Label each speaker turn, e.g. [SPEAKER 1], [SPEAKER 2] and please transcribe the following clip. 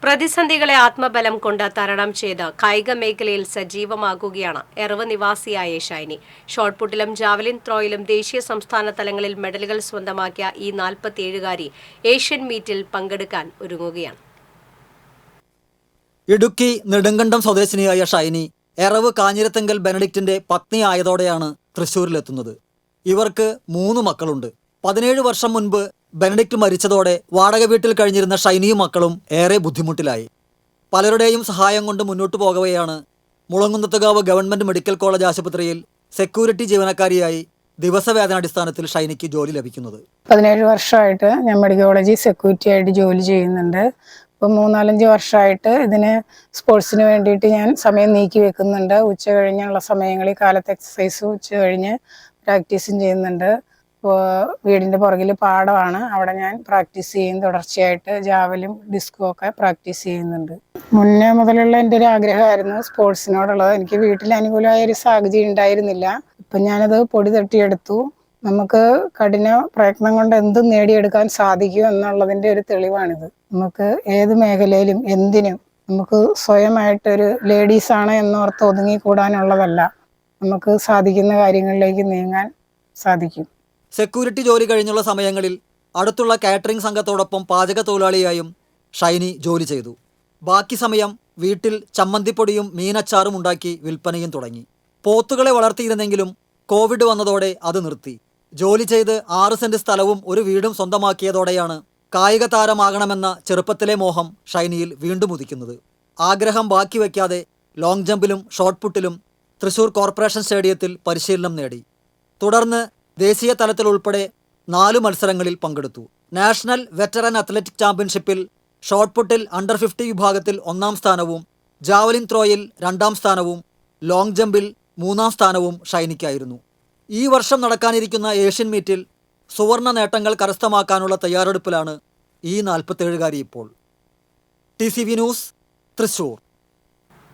[SPEAKER 1] പ്രതിസന്ധികളെ ആത്മബലം കൊണ്ട് തരണം ചെയ്ത് കായിക മേഖലയിൽ സജീവമാകുകയാണ് എറവ് നിവാസിയായ ഷൈനി. ഷോട്ട്പുട്ടിലും ജാവലിൻ ത്രോയിലും ദേശീയ സംസ്ഥാന തലങ്ങളിൽ മെഡലുകൾ സ്വന്തമാക്കിയ ഈ 47കാരി ഏഷ്യൻ മീറ്റിൽ പങ്കെടുക്കാൻ ഒരുങ്ങുകയാണ്.
[SPEAKER 2] ഇടുക്കി നെടുങ്കണ്ടം സ്വദേശിനിയായ ഷൈനി എറവ് കാഞ്ഞിരത്തെങ്കൽ ബെനഡിക്റ്റിന്റെ പത്നിയായതോടെയാണ് തൃശൂരിലെത്തുന്നത്. ഇവർക്ക് 3 മക്കളുണ്ട്. 17 വർഷം മുൻപ് ബെനഡിക്റ്റ് മരിച്ചതോടെ വാടക വീട്ടിൽ കഴിഞ്ഞിരുന്ന ഷൈനിയും മക്കളും ഏറെ ബുദ്ധിമുട്ടിലായി. പലരുടെയും സഹായം കൊണ്ട് മുന്നോട്ടു പോകവെയാണ് മുളങ്കുന്നത്തുകാവ് ഗവൺമെന്റ് മെഡിക്കൽ കോളേജ് ആശുപത്രിയിൽ സെക്യൂരിറ്റി ജീവനക്കാരിയായി ദിവസവേതനാടിസ്ഥാനത്തിൽ ഷൈനിക്ക് ജോലി ലഭിക്കുന്നത്.
[SPEAKER 3] 17 വർഷമായിട്ട് ഞാൻ മെഡിക്കൽ കോളേജിൽ സെക്യൂരിറ്റി ആയിട്ട് ജോലി ചെയ്യുന്നുണ്ട്. ഇപ്പം 3-4 വർഷമായിട്ട് ഇതിന് സ്പോർട്സിന് വേണ്ടിയിട്ട് ഞാൻ സമയം നീക്കി വെക്കുന്നുണ്ട്. ഉച്ച കഴിഞ്ഞുള്ള സമയങ്ങളിൽ കാലത്ത് എക്സസൈസും ഉച്ച കഴിഞ്ഞ് പ്രാക്ടീസും ചെയ്യുന്നുണ്ട്. വീടിൻ്റെ പുറകിൽ പാടമാണ്, അവിടെ ഞാൻ പ്രാക്ടീസ് ചെയ്യും. തുടർച്ചയായിട്ട് ജാവലും ഡിസ്കും ഒക്കെ പ്രാക്ടീസ് ചെയ്യുന്നുണ്ട്. മുന്നേ മുതലുള്ള എൻ്റെ ഒരു ആഗ്രഹമായിരുന്നു സ്പോർട്സിനോടുള്ളത്. എനിക്ക് വീട്ടിൽ അനുകൂലമായ ഒരു സാഹചര്യം ഉണ്ടായിരുന്നില്ല. ഇപ്പം ഞാനത് പൊടി തട്ടിയെടുത്തു. നമുക്ക് കഠിന പ്രയത്നം കൊണ്ട് എന്തും നേടിയെടുക്കാൻ സാധിക്കും എന്നുള്ളതിൻ്റെ ഒരു തെളിവാണിത്. നമുക്ക് ഏത് മേഖലയിലും എന്തിനും നമുക്ക് സ്വയമായിട്ടൊരു ലേഡീസാണ് എന്നോർത്ത് ഒതുങ്ങിക്കൂടാനുള്ളതല്ല. നമുക്ക് സാധിക്കുന്ന കാര്യങ്ങളിലേക്ക് നീങ്ങാൻ സാധിക്കും.
[SPEAKER 2] സെക്യൂരിറ്റി ജോലി കഴിഞ്ഞുള്ള സമയങ്ങളിൽ അടുത്തുള്ള കാറ്ററിംഗ് സംഘത്തോടൊപ്പം പാചക തൊഴിലാളിയായും ഷൈനി ജോലി ചെയ്തു. ബാക്കി സമയം വീട്ടിൽ ചമ്മന്തിപ്പൊടിയും മീനച്ചാറും ഉണ്ടാക്കി വിൽപ്പനയും തുടങ്ങി. പോത്തുകളെ വളർത്തിയിരുന്നെങ്കിലും കോവിഡ് വന്നതോടെ അത് നിർത്തി. ജോലി ചെയ്ത് 6 സെന്റ് സ്ഥലവും ഒരു വീടും സ്വന്തമാക്കിയതോടെയാണ് കായിക താരമാകണമെന്ന ചെറുപ്പത്തിലെ മോഹം ഷൈനിയിൽ വീണ്ടും ഉദിക്കുന്നത്. ആഗ്രഹം ബാക്കി വയ്ക്കാതെ ലോങ് ജമ്പിലും ഷോട്ട്പുട്ടിലും തൃശൂർ കോർപ്പറേഷൻ സ്റ്റേഡിയത്തിൽ പരിശീലനം നേടി. തുടർന്ന് ദേശീയ തലത്തിൽ ഉൾപ്പെടെ 4 മത്സരങ്ങളിൽ പങ്കെടുത്തു. നാഷണൽ വെറ്ററൻ അത്ലറ്റിക് ചാമ്പ്യൻഷിപ്പിൽ ഷോട്ട്പുട്ടിൽ അണ്ടർ 50 വിഭാഗത്തിൽ 1-ാം സ്ഥാനവും ജാവലിൻ ത്രോയിൽ 2-ാം സ്ഥാനവും ലോങ് ജമ്പിൽ 3-ാം സ്ഥാനവും ഷൈനിക്കായിരുന്നു. ഈ വർഷം നടക്കാനിരിക്കുന്ന ഏഷ്യൻ മീറ്റിൽ സുവർണ നേട്ടങ്ങൾ കരസ്ഥമാക്കാനുള്ള തയ്യാറെടുപ്പിലാണ് ഈ 47കാരി ഇപ്പോൾ. TCV news, Thrissur.